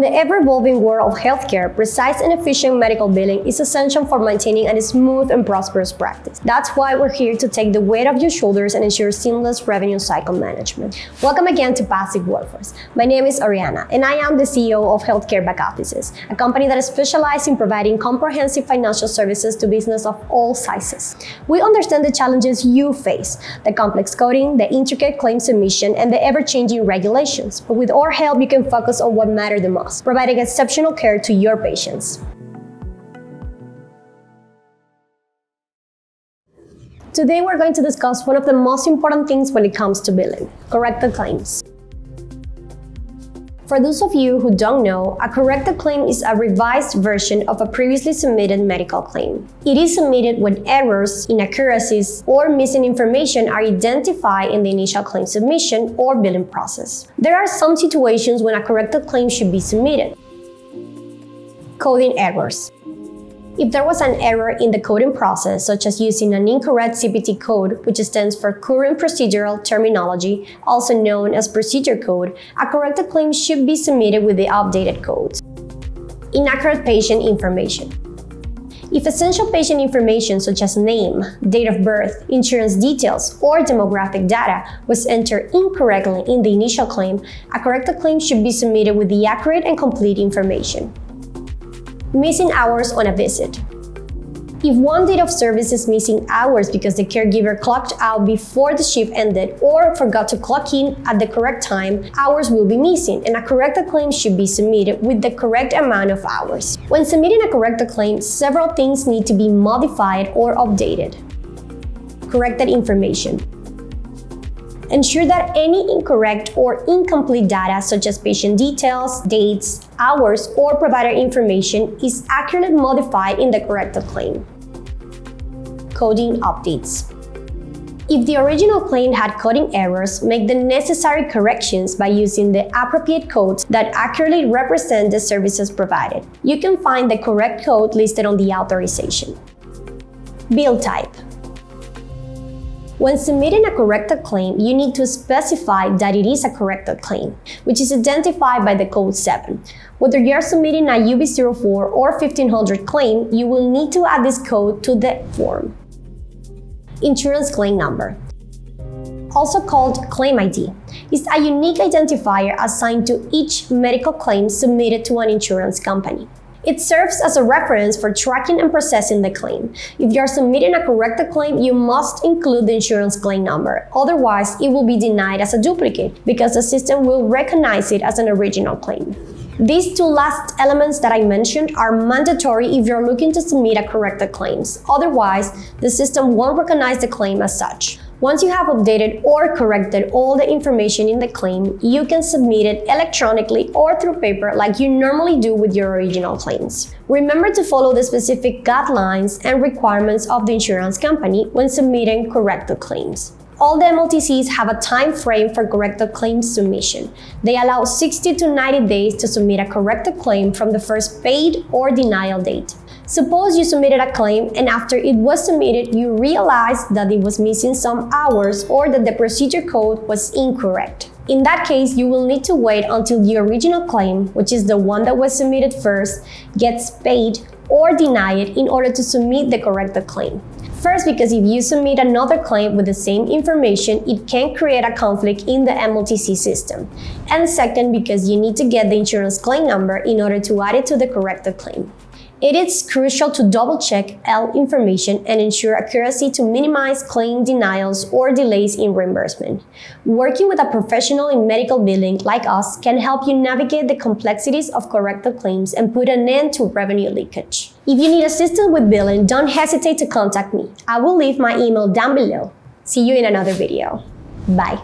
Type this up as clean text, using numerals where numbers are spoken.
the ever-evolving world of healthcare, precise and efficient medical billing is essential for maintaining a smooth and prosperous practice. That's why we're here to take the weight off your shoulders and ensure seamless revenue cycle management. Welcome again to Passive Workforce. My name is Ariana, and I am the CEO of Healthcare Back Offices, a company that is specialized in providing comprehensive financial services to business of all sizes. We understand the challenges you face, the complex coding, the intricate claim submission, and the ever-changing regulations. But with our help, you can focus on what matters the most, providing exceptional care to your patients. Today, we're going to discuss one of the most important things when it comes to billing: corrected claims. For those of you who don't know, a corrected claim is a revised version of a previously submitted medical claim. It is submitted when errors, inaccuracies, or missing information are identified in the initial claim submission or billing process. There are some situations when a corrected claim should be submitted. Coding errors. If there was an error in the coding process, such as using an incorrect CPT code, which stands for Current Procedural Terminology, also known as procedure code, a corrected claim should be submitted with the updated codes. Inaccurate patient information. If essential patient information such as name, date of birth, insurance details, or demographic data was entered incorrectly in the initial claim, a corrected claim should be submitted with the accurate and complete information. Missing hours on a visit. If one date of service is missing hours because the caregiver clocked out before the shift ended or forgot to clock in at the correct time, hours will be missing, and a corrected claim should be submitted with the correct amount of hours. When submitting a corrected claim, several things need to be modified or updated. Corrected information. Ensure that any incorrect or incomplete data such as patient details, dates, hours, or provider information is accurately modified in the corrected claim. Coding updates. If the original claim had coding errors, make the necessary corrections by using the appropriate codes that accurately represent the services provided. You can find the correct code listed on the authorization. Bill type. When submitting a corrected claim, you need to specify that it is a corrected claim, which is identified by the code 7. Whether you are submitting a UB04 or 1500 claim, you will need to add this code to the form. Insurance claim number, also called Claim ID, is a unique identifier assigned to each medical claim submitted to an insurance company. It serves as a reference for tracking and processing the claim. If you are submitting a corrected claim, you must include the insurance claim number. Otherwise, it will be denied as a duplicate because the system will recognize it as an original claim. These two last elements that I mentioned are mandatory if you're looking to submit a corrected claims. Otherwise, the system won't recognize the claim as such. Once you have updated or corrected all the information in the claim, you can submit it electronically or through paper like you normally do with your original claims. Remember to follow the specific guidelines and requirements of the insurance company when submitting corrected claims. All the MLTCs have a time frame for corrected claims submission. They allow 60 to 90 days to submit a corrected claim from the first paid or denial date. Suppose you submitted a claim and after it was submitted, you realized that it was missing some hours or that the procedure code was incorrect. In that case, you will need to wait until the original claim, which is the one that was submitted first, gets paid or denied in order to submit the corrected claim. First, because if you submit another claim with the same information, it can create a conflict in the MLTC system. And second, because you need to get the insurance claim number in order to add it to the corrected claim. It is crucial to double-check L information and ensure accuracy to minimize claim denials or delays in reimbursement. Working with a professional in medical billing like us can help you navigate the complexities of corrected claims and put an end to revenue leakage. If you need assistance with billing, don't hesitate to contact me. I will leave my email down below. See you in another video. Bye.